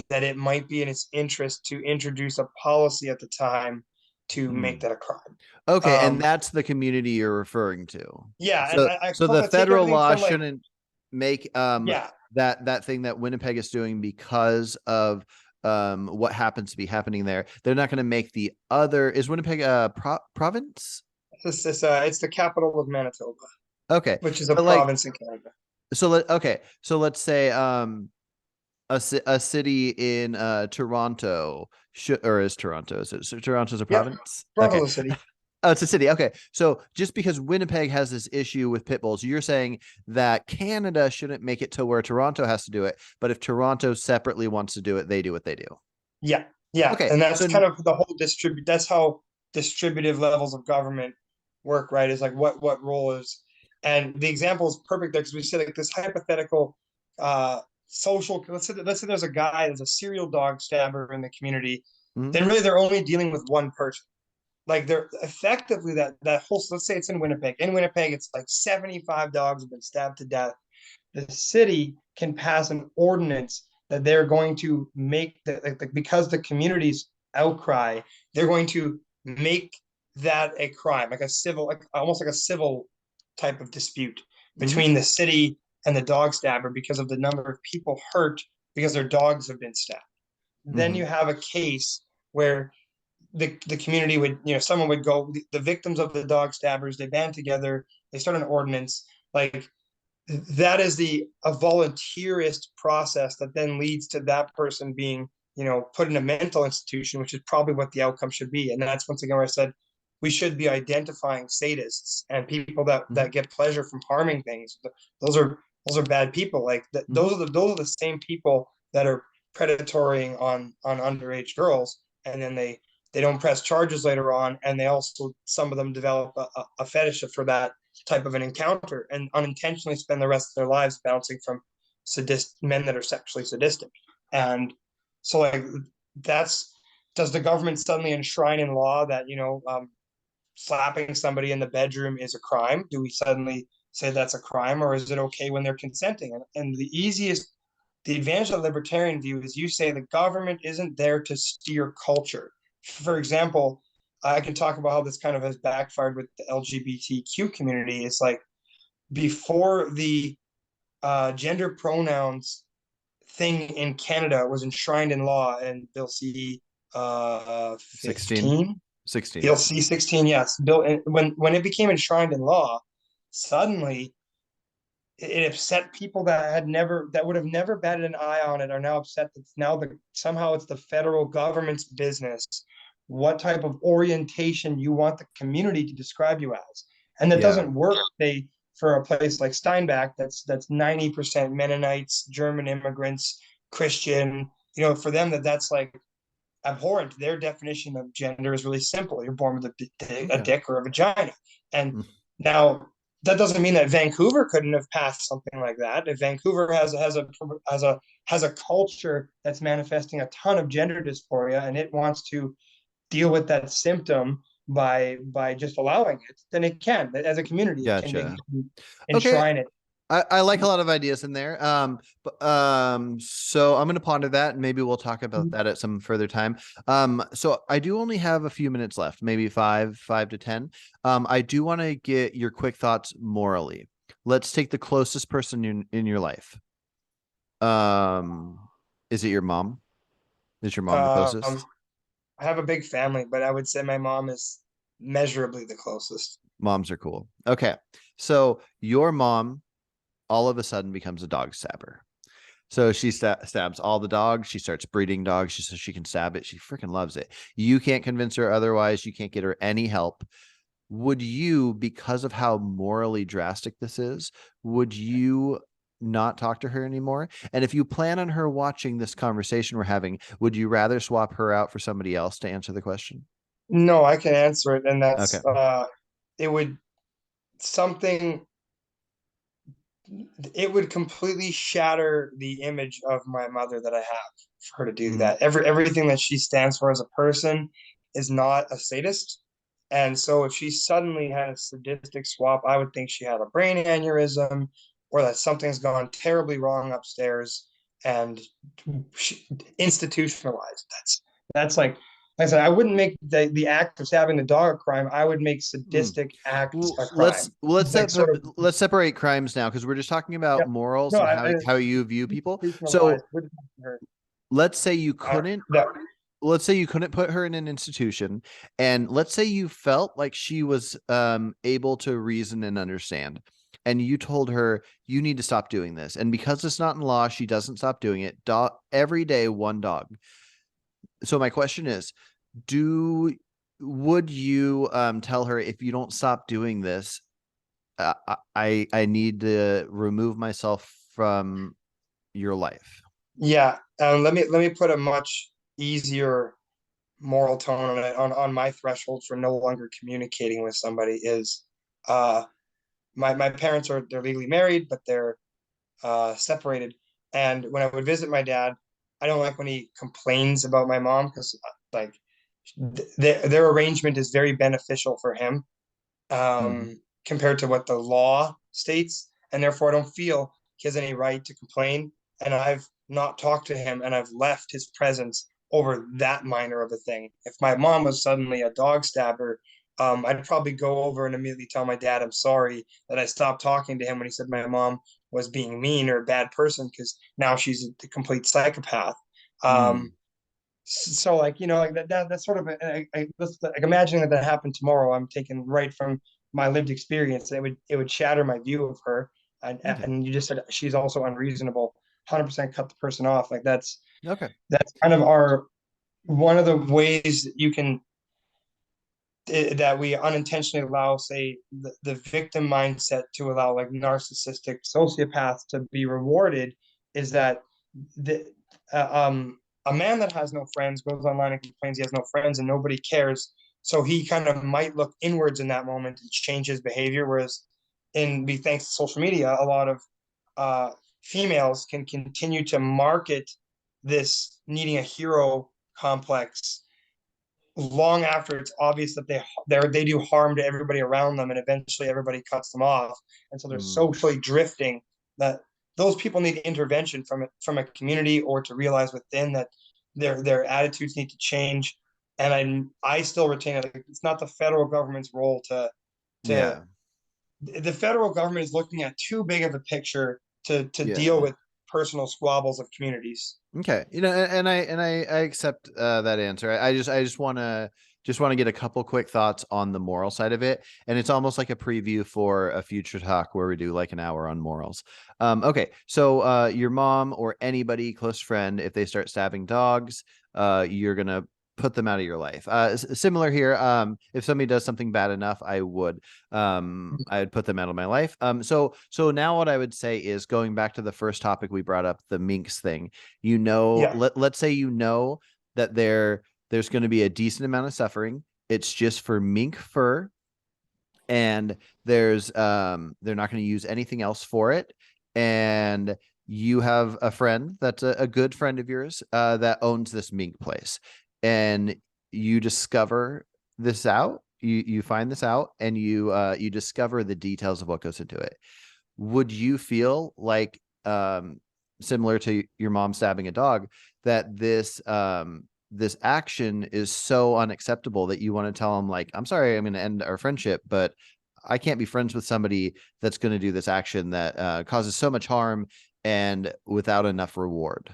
that it might be in its interest to introduce a policy at the time to make Hmm. that a crime. Okay, and Um, that's the community you're referring to. yeah, and So so the I take federal everything law from like, shouldn't make yeah, that thing that Winnipeg is doing because of what happens to be happening there. They're not going to make the other, is Winnipeg a province? it's the capital of Manitoba, Okay. which is a But like province in Canada. so let's say a city in Toronto should, or is Toronto, is it, so Toronto's a Yep, province? Okay. Toronto's a city. Oh, it's a city. Okay. So just because Winnipeg has this issue with pit bulls, you're saying that Canada shouldn't make it to where Toronto has to do it. But if Toronto separately wants to do it, they do what they do. Yeah, yeah, Okay. and that's So, kind of the whole distribute. That's how distributive levels of government work, right? Is like what role is, and the example is perfect there because we say like this hypothetical social. Let's say there's a guy, there's a serial dog stabber in the community. mhm, Then really they're only dealing with one person. Like they're effectively that whole. Let's say it's in Winnipeg. In Winnipeg, it's like 75 dogs have been stabbed to death. The city can pass an ordinance that they're going to make because the community's outcry, they're going to make that a crime, like a civil, like almost like a civil type of dispute mhm, between the city and the dog stabber because of the number of people hurt because their dogs have been stabbed. Then you mhm, have a case where the community would, someone would go, the victims of the dog stabbers, they band together, they start an ordinance. Like that is a volunteerist process that then leads to that person being, put in a mental institution, which is probably what the outcome should be. And that's once again where I said we should be identifying sadists and people that mhm, get pleasure from harming things. Those are those are bad people. Like mhm, those are the same people that are predatory on underage girls, and then they don't press charges later on, and they also, some of them develop a fetish for that type of an encounter and unintentionally spend the rest of their lives bouncing from men that are sexually sadistic. And so like that's, does the government suddenly enshrine in law that, slapping somebody in the bedroom is a crime? Do we suddenly say that's a crime, or is it okay when they're consenting? And the advantage of the libertarian view is you say the government isn't there to steer culture. For example, I can talk about how this kind of has backfired with the LGBTQ community. It's like before the gender pronouns thing in Canada was enshrined in law in Bill C 16. 15. 16. You'll see 16, yes. Built in, when it became enshrined in law, suddenly it upset people that would have never batted an eye on it are now upset that now somehow it's the federal government's business what type of orientation you want the community to describe you as. And that Yeah. doesn't work, they for a place like Steinbach that's 90% Mennonites, German immigrants, Christian, for them that's like abhorrent. Their definition of gender is really simple. You're born with a Okay. dick or a vagina. And Mm. now that doesn't mean that Vancouver couldn't have passed something like that. If Vancouver has a culture that's manifesting a ton of gender dysphoria and it wants to deal with that symptom by just allowing it, then it can. As a community, it Gotcha. can Okay. enshrine it. I like a lot of ideas in there. So I'm gonna ponder that and maybe we'll talk about that at some further time. So I do only have a few minutes left, maybe five to 10. I do want to get your quick thoughts morally. Let's take the closest person in your life. Is it your mom? Is your mom the Um, closest? I have a big family, but I would say my mom is measurably the closest. Moms are cool. Okay. So your mom all of a sudden becomes a dog stabber. So she stabs all the dogs. She starts breeding dogs. She says she can stab it. She freaking loves it. You can't convince her otherwise. You can't get her any help. Would you, because of how morally drastic this is, would you not talk to her anymore? And if you plan on her watching this conversation we're having, would you rather swap her out for somebody else to answer the question? No, I can answer it, and Okay. that's it would something it would completely shatter the image of my mother that I have for her to do Mm, that. Everything that she stands for as a person is not a sadist. And so if she suddenly had a sadistic swap, I would think she had a brain aneurysm or that something's gone terribly wrong upstairs and she, institutionalized. That's like I said, I wouldn't make the act of stabbing the dog a crime. I would make mm. sadistic acts Well, a crime. Like sort of, let's separate crimes now because we're just talking yeah. about morals No, and how you view people. institutionalized So wouldn't hurt. let's say you Uh, couldn't that put her in an institution, and let's say you felt like she was able to reason and understand, and you told her you need to stop doing this, and because it's not in law she doesn't stop doing it. Every day one dog. So my question is, do would you tell her, if you don't stop doing this, I need to remove myself from your life? yeah. Let me put a much easier moral tone on it on my threshold for no longer communicating with somebody is uh my parents they're legally married, but they're separated. And when I would visit my dad, I don't like when he complains about my mom because like their arrangement is very beneficial for him Mhm. compared to what the law states, and therefore I don't feel he has any right to complain. And I've not talked to him, and I've left his presence over that minor of a thing. If my mom was suddenly a dog stabber, I'd probably go over and immediately tell my dad I'm sorry that I stopped talking to him when he said my mom was being mean or a bad person because now she's a complete psychopath. Mm. So like like that's sort of like imagining that happened tomorrow. I'm taking right from my lived experience. It would shatter my view of her. And Okay. and you just said she's also unreasonable. 100% cut the person off. Like Okay. that's kind of our one of the ways that you can that we unintentionally allow, say, the victim mindset to allow like narcissistic sociopaths to be rewarded is that the a man that has no friends goes online and complains he has no friends and nobody cares. So he kind of might look inwards in that moment and change his behavior. Whereas be thanks to social media, a lot of uh, females can continue to market this needing a hero complex long after it's obvious that they do harm to everybody around them, and eventually everybody cuts them off, and so they're Mm. socially drifting. That those people need intervention from a community, or to realize within that their attitudes need to change. And I still retain it. It's not the federal government's role to Yeah. the federal government is looking at too big of a picture to deal Yeah. with personal squabbles of communities. Okay, and I accept that answer. I just want to get a couple quick thoughts on the moral side of it, and it's almost like a preview for a future talk where we do like an hour on morals. Okay, so your mom or anybody close friend, if they start stabbing dogs, you're gonna put them out of your life. Similar here. If somebody does something bad enough, I'd put them out of my life. So now what I would say is going back to the first topic we brought up, the minks thing. Yeah. Let's say that there's going to be a decent amount of suffering. It's just for mink fur, and they're not going to use anything else for it. And you have a friend that's a good friend of yours that owns this mink place, and you discover this out. You find this out, and you discover the details of what goes into it. Would you feel like, similar to your mom stabbing a dog, that this action is so unacceptable that you want to tell them, like, I'm sorry, I'm going to end our friendship, but I can't be friends with somebody that's going to do this action that causes so much harm and without enough reward?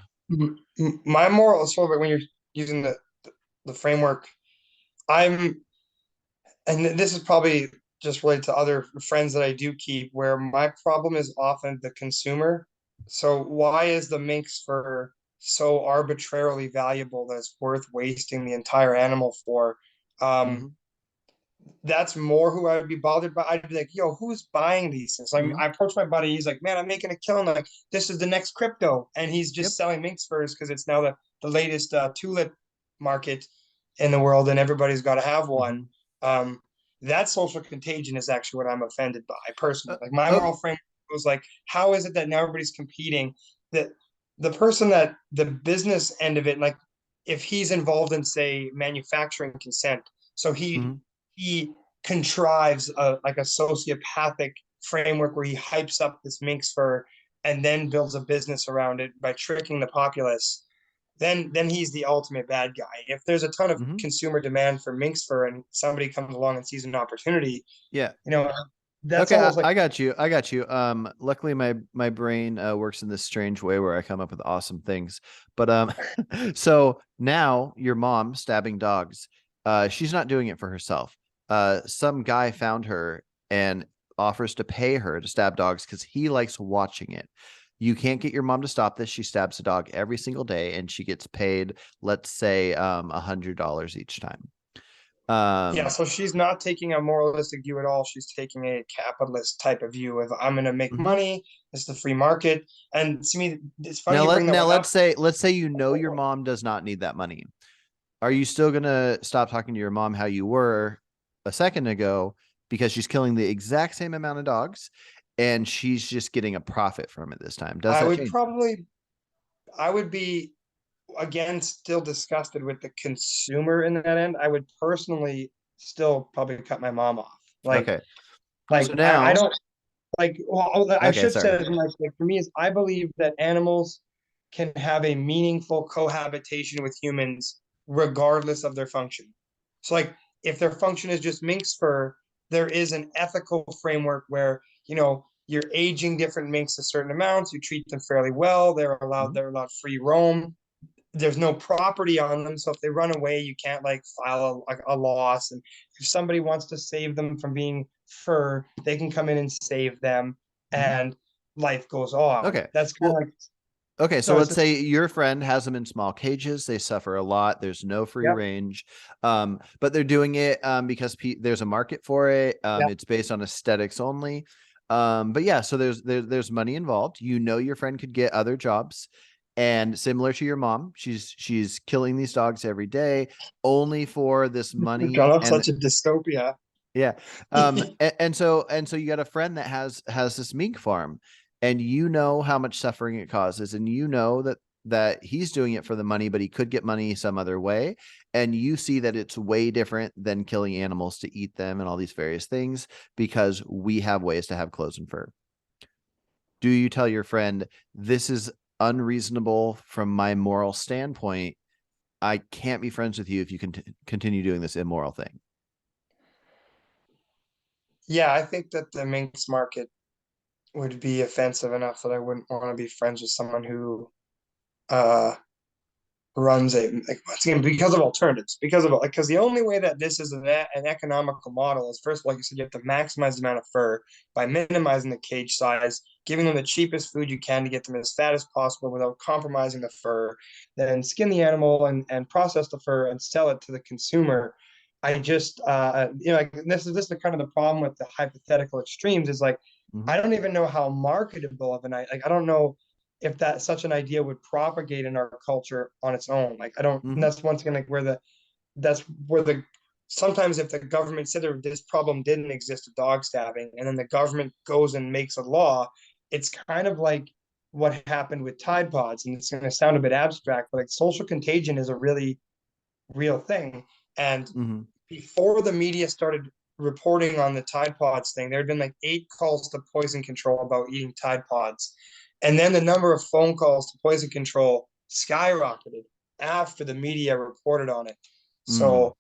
My moral is sort of when you're using the framework, I'm, and this is probably just related to other friends that I do keep, where my problem is often the consumer. So why is the minx fur so arbitrarily valuable that it's worth wasting the entire animal for? Um, Hmm. that's more who I would be bothered by. I'd be like, yo, who's buying these things? Like, Hmm. I approached my buddy. He's like, man, I'm making a killing. Like, this is the next crypto. And he's Yep. just selling minks furs because it's now the latest tulip market in the world, and everybody's got to have one. Hmm. Um, that social contagion is actually what I'm offended by personally. Like, my Oh. moral framework was like, how is it that now everybody's competing? That the person that the business end of it, like, if he's involved in, say, manufacturing consent, so Mhm. he contrives like a sociopathic framework where he hypes up this minx fur and then builds a business around it by tricking the populace. Then he's the ultimate bad guy. If there's a ton of Mhm. consumer demand for minx fur and somebody comes along and sees an opportunity, Yeah. you know, that's Okay, almost like, I got you. I got you. Luckily my brain works in this strange way where I come up with awesome things. But so now your mom stabbing dogs, she's not doing it for herself. Some guy found her and offers to pay her to stab dogs because he likes watching it. You can't get your mom to stop this. She stabs a dog every single day, and she gets paid, let's say, $100 each time. yeah, Um, so she's not taking a moralistic view at all. She's taking a capitalist type of view of, I'm going to make mhm. money. It's the free market. And to me, it's funny Now you bring that one up. let's say your mom does not need that money. Are you still gonna stop talking to your mom how you were a second ago because she's killing the exact same amount of dogs and she's just getting a profit from it this time? Does I that would change? probably, I would be, again, still disgusted with the consumer in that end. I would personally still probably cut my mom off. Like, Okay. like So I now, don't like. Well, I okay, should say sorry. that, like for me is I believe that animals can have a meaningful cohabitation with humans regardless of their function. So, like, if their function is just minx fur, there is an ethical framework where, you're aging different minks a certain amounts, you treat them fairly well, Mhm. they're allowed free roam, there's no property on them. So if they run away, you can't like file a loss. And if somebody wants to save them from being fur, they can come in and save them, Mhm. and life goes on. Okay. That's kind of Well, like, okay, so no, it's let's just, say your friend has them in small cages. They suffer a lot. There's no free yep, range, but they're doing it because there's a market for it. yep. It's based on aesthetics only. But yeah, so there's money involved. You know, your friend could get other jobs, and similar to your mom, she's killing these dogs every day only for this We've money. gone up And such a dystopia. yeah. And so you got a friend that has this mink farm, and you know how much suffering it causes, and you know that he's doing it for the money, but he could get money some other way. And you see that it's way different than killing animals to eat them and all these various things because we have ways to have clothes and fur. Do you tell your friend, this is unreasonable from my moral standpoint? I can't be friends with you if you can continue doing this immoral thing. Yeah, I think that the minx market would be offensive enough that I wouldn't want to be friends with someone who uh runs a like once again because of alternatives because the only way that this is an economical model is first of all, like you said, you have to maximize the amount of fur by minimizing the cage size, giving them the cheapest food you can to get them as fat as possible without compromising the fur, then skin the animal and process the fur and sell it to the consumer. I just like this is the kind of the problem with the hypothetical extremes is like Hmm. I don't even know how marketable of an I don't know if that such an idea would propagate in our culture on its own. Like I don't, and Hmm. that's once again like that's where the sometimes if the government said this problem didn't exist with dog stabbing, and then the government goes and makes a law, it's kind of like what happened with Tide Pods, and it's going to sound a bit abstract, but like social contagion is a really real thing. And Hmm. before the media started reporting on the Tide Pods thing, there had been like 8 calls to poison control about eating Tide Pods. And then the number of phone calls to poison control skyrocketed after the media reported on it. Mm. So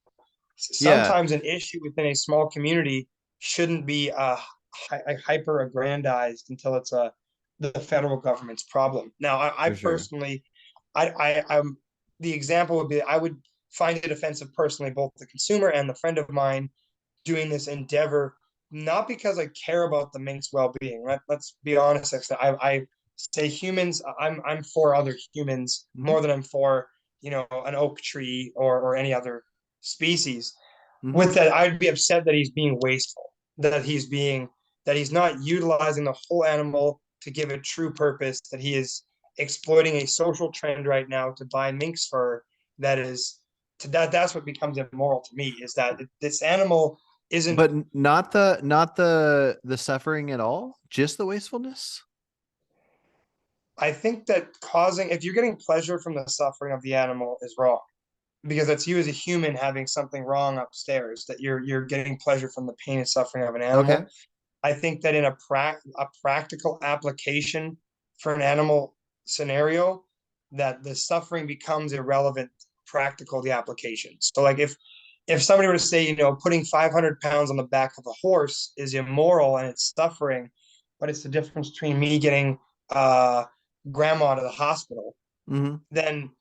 Yeah, sometimes an issue within a small community shouldn't be hyper aggrandized until it's the federal government's problem. Now, I for sure. personally, I'm the example would be I would find it offensive personally, both the consumer and the friend of mine doing this endeavor, not because I care about the mink's well-being. Let's be honest. I say humans. I'm for other humans Hmm. more than I'm for an oak tree or any other species. Hmm. With that, I'd be upset that he's being wasteful, that he's not utilizing the whole animal to give it true purpose, that he is exploiting a social trend right now to buy mink's fur that is that's what becomes immoral to me is that this animal isn't. But not the suffering at all, just the wastefulness. I think that causing if you're getting pleasure from the suffering of the animal is wrong because that's you as a human having something wrong upstairs that you're getting pleasure from the pain and suffering of an Okay. animal. I think that in a practical application for an animal scenario, that the suffering becomes irrelevant. Practical the application. So like if somebody were to say, putting 500 pounds on the back of a horse is immoral and it's suffering, but it's the difference between me getting uh grandma to the hospital, Hmm. then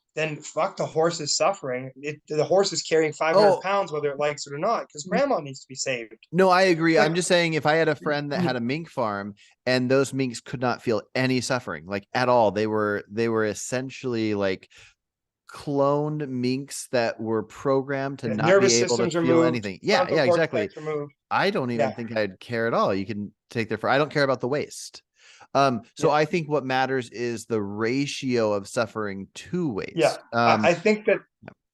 fuck the horse is suffering. The horse is carrying 500 Oh, pounds whether it likes it or not because grandma needs to be saved. no, I agree. Like I'm just saying if I had a friend that had a mink farm and those minks could not feel any suffering, like at all, they were essentially like cloned minks that were programmed to not be nervous able to systems feel removed, anything. Yeah, frontal yeah, exactly. cortex removed. I don't even Yeah, think I'd care at all. You can take their fur. I don't care about the waste. So yeah, I think what matters is the ratio of suffering to yeah. waste. I think that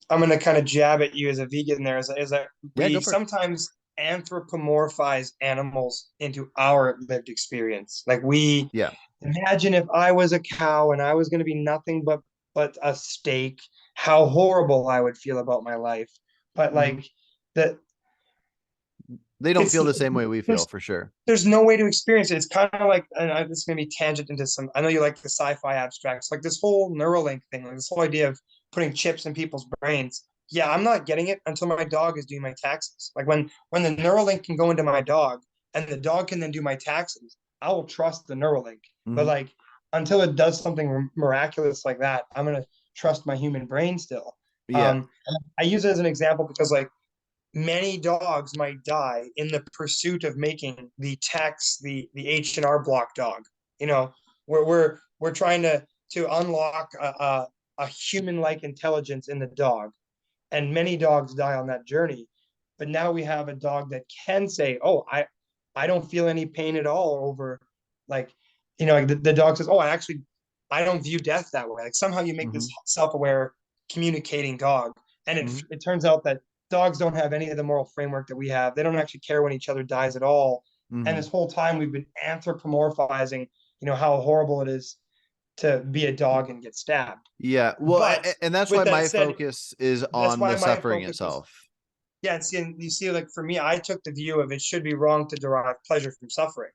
I'm going to kind of jab at you as a vegan there is that Yeah, go we for it. sometimes anthropomorphize animals into our lived experience. Like we Yeah. imagine if I was a cow and I was going to be nothing but a steak, how horrible I would feel about my life. But Mhm. like that They don't it's feel the same way we feel there's for sure. there's no way to experience it. It's kind of like, and this may be tangent into some. I know you like the sci-fi abstracts, like this whole Neuralink thing, like this whole idea of putting chips in people's brains. Yeah, I'm not getting it until my dog is doing my taxes. Like when the Neuralink can go into my dog and the dog can then do my taxes, I will trust the Neuralink. But Hmm. like until it does something miraculous like that, I'm gonna trust my human brain still. Yeah. Um, I use it as an example because like many dogs might die in the pursuit of making the H&R Block dog. You know, we're trying to unlock a human-like intelligence in the dog, and many dogs die on that journey. But now we have a dog that can say, "Oh, I don't feel any pain at all over like like the dog says, "Oh, I don't view death that way." Like somehow you make this Hmm. self-aware communicating dog, and it Hmm. it turns out that dogs don't have any of the moral framework that we have. They don't actually care when each other dies at all. And Hmm. this whole time we've been anthropomorphizing, how horrible it is to be a dog and get stabbed. Yeah. Well, But and that's with why that my said, focus is that's on why the my suffering focus is itself. yeah, and you see, like for me, I took the view of it should be wrong to derive pleasure from suffering.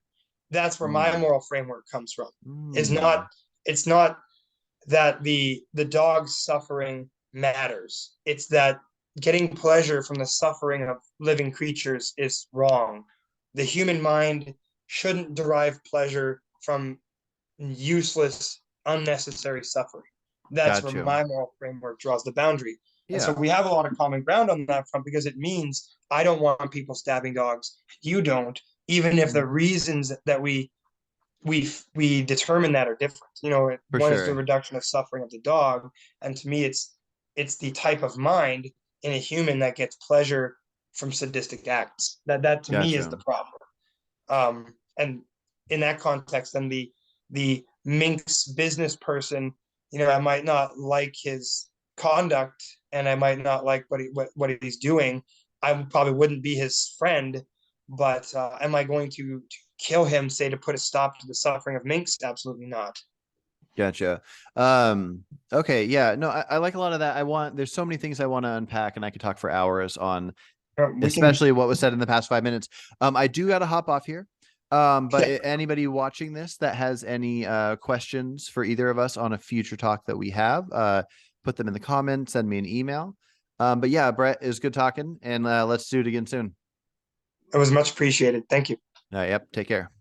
That's where my Mm. moral framework comes from. Is Mm. not it's not that the dog's suffering matters. It's that getting pleasure from the suffering of living creatures is wrong. The human mind shouldn't derive pleasure from useless, unnecessary suffering. That's Got where you. my moral framework draws the boundary. And so Yeah. we have a lot of common ground on that front because it means I don't want people stabbing dogs. You don't, even if the Mhm. reasons that we determine that are different. You know, For one is the sure. reduction of suffering of the dog, and to me, it's the type of mind in a human that gets pleasure from sadistic acts. That to me is the Gotcha. problem. And in that context, then the Mink's business person, you know, I might not like his conduct, and I might not like what he's doing. I probably wouldn't be his friend, but am I going to kill him, say, to put a stop to the suffering of minks? Absolutely not. Gotcha. Okay, yeah, no, I like a lot of that. There's so many things I want to unpack, and I could talk for hours on We can, especially what was said in the past 5 minutes. I do got to hop off here. But yeah, anybody watching this that has any questions for either of us on a future talk that we have, put them in the comments, send me an email. But yeah, Brett, it was good talking, and let's do it again soon. it was much appreciated. Thank you. Yep, take care.